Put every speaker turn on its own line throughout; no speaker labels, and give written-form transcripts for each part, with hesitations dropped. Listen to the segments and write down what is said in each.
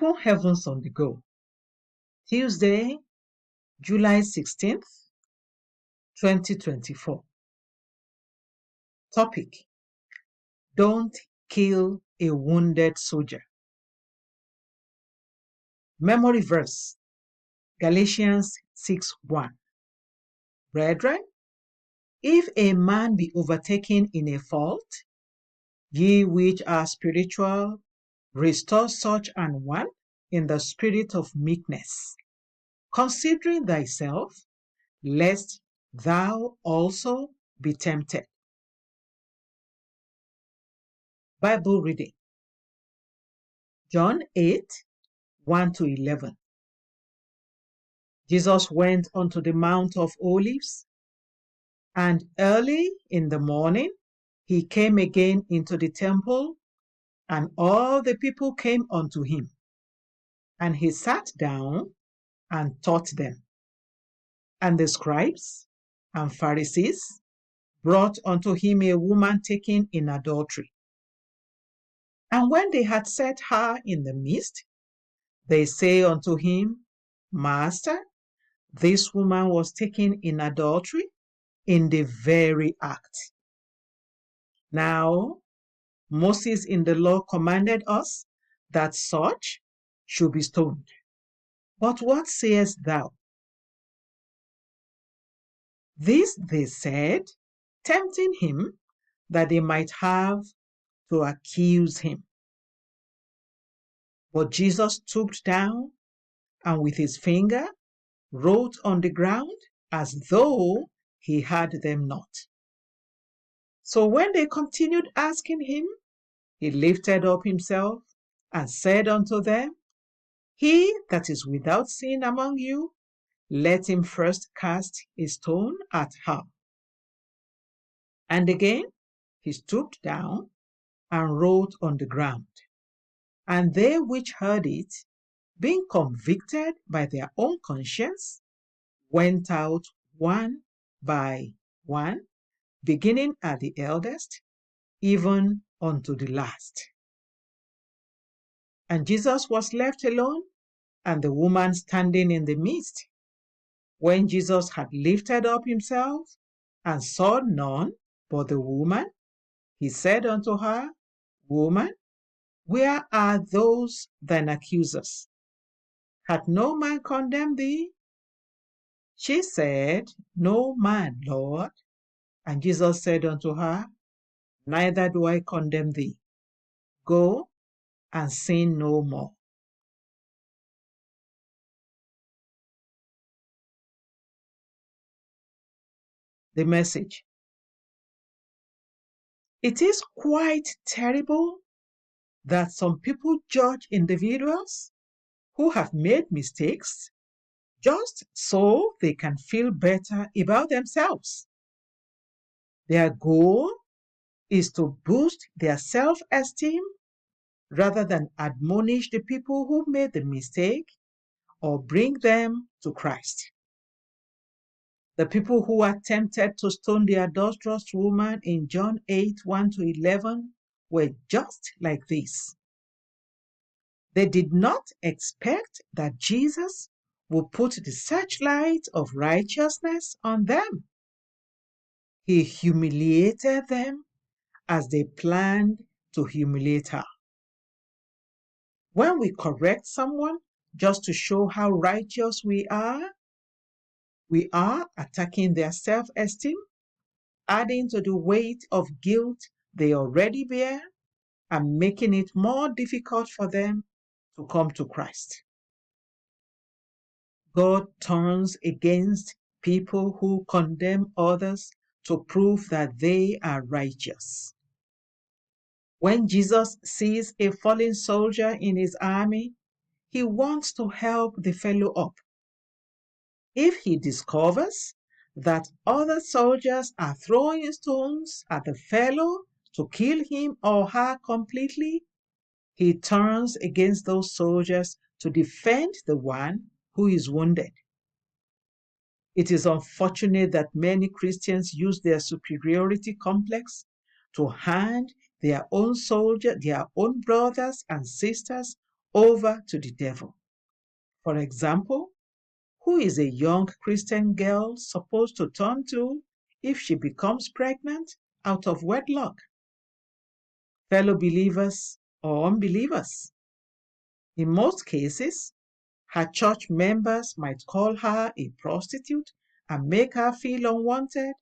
Open Heavens on the Go. Tuesday, July 16th, 2024. Topic: Don't kill a wounded soldier. Memory verse: Galatians 6:1. Brethren, if a man be overtaken in a fault, ye which are spiritual, restore such an one in the spirit of meekness, considering thyself, lest thou also be tempted. Bible reading: John 8:1-11. Jesus went unto the Mount of Olives, and early in the morning he came again into the temple, and all the people came unto him. And he sat down and taught them. And the scribes and Pharisees brought unto him a woman taken in adultery. And when they had set her in the midst, they say unto him, Master, this woman was taken in adultery in the very act. Now, Moses in the law commanded us that such should be stoned. But what sayest thou? This they said, tempting him, that they might have to accuse him. But Jesus stooped down, and with his finger wrote on the ground, as though he had them not. So when they continued asking him, he lifted up himself and said unto them, He that is without sin among you, let him first cast a stone at her. And again he stooped down and wrote on the ground. And they which heard it, being convicted by their own conscience, went out one by one, beginning at the eldest, even unto the last. And Jesus was left alone, and the woman standing in the midst. When Jesus had lifted up himself, and saw none but the woman, he said unto her, Woman, where are those thine accusers? Hath no man condemned thee? She said, No man, Lord. And Jesus said unto her, Neither do I condemn thee. Go and sin no more. The Message: It is quite terrible that some people judge individuals who have made mistakes just so they can feel better about themselves. Their goal is to boost their self-esteem rather than admonish the people who made the mistake or bring them to Christ. The people who were tempted to stone the adulterous woman in John 8:1-11 were just like this. They did not expect that Jesus would put the searchlight of righteousness on them. He humiliated them as they planned to humiliate her. When we correct someone just to show how righteous we are attacking their self-esteem, adding to the weight of guilt they already bear, and making it more difficult for them to come to Christ. God turns against people who condemn others to prove that they are righteous. When Jesus sees a fallen soldier in his army, he wants to help the fellow up. If he discovers that other soldiers are throwing stones at the fellow to kill him or her completely, he turns against those soldiers to defend the one who is wounded. It is unfortunate that many Christians use their superiority complex to hand their own brothers and sisters over to the devil. For example, who is a young Christian girl supposed to turn to if she becomes pregnant out of wedlock? Fellow believers or unbelievers? In most cases, her church members might call her a prostitute and make her feel unwanted,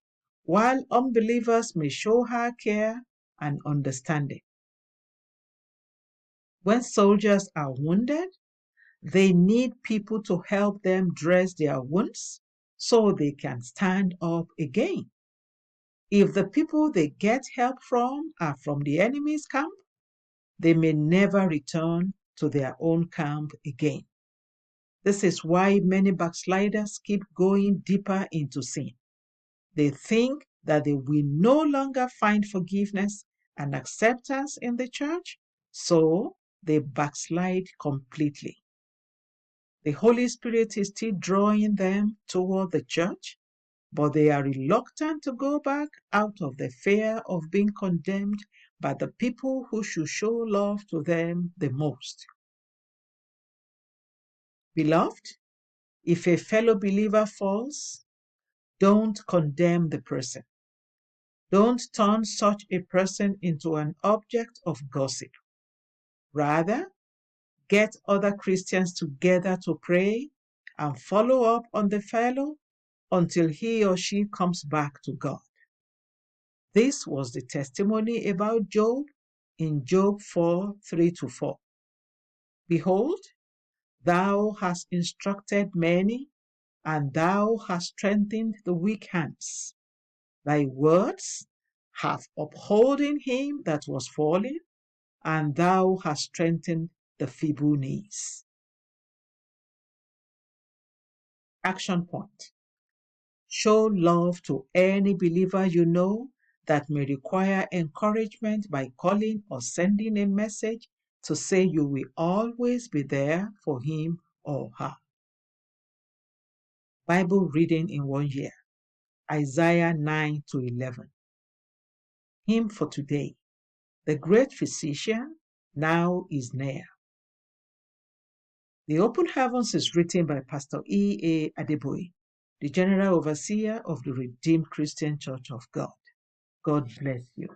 while unbelievers may show her care and understanding. When soldiers are wounded, they need people to help them dress their wounds so they can stand up again. If the people they get help from are from the enemy's camp, they may never return to their own camp again. This is why many backsliders keep going deeper into sin. They think that they will no longer find forgiveness and acceptance in the church, so they backslide completely. The Holy Spirit is still drawing them toward the church, but they are reluctant to go back out of the fear of being condemned by the people who should show love to them the most. Beloved, if a fellow believer falls, don't condemn the person. Don't turn such a person into an object of gossip. Rather, get other Christians together to pray and follow up on the fellow until he or she comes back to God. This was the testimony about Job in Job 4:3-4. Behold, thou hast instructed many, and thou hast strengthened the weak hands. Thy words have upholden him that was fallen, and thou hast strengthened the feeble knees. Action point. Show love to any believer you know that may require encouragement by calling or sending a message to say you will always be there for him or her. Bible reading in 1 year. Isaiah 9-11. Hymn for today. The great physician now is near. The Open Heavens is written by Pastor E. A. Adeboye, the General Overseer of the Redeemed Christian Church of God. God bless you.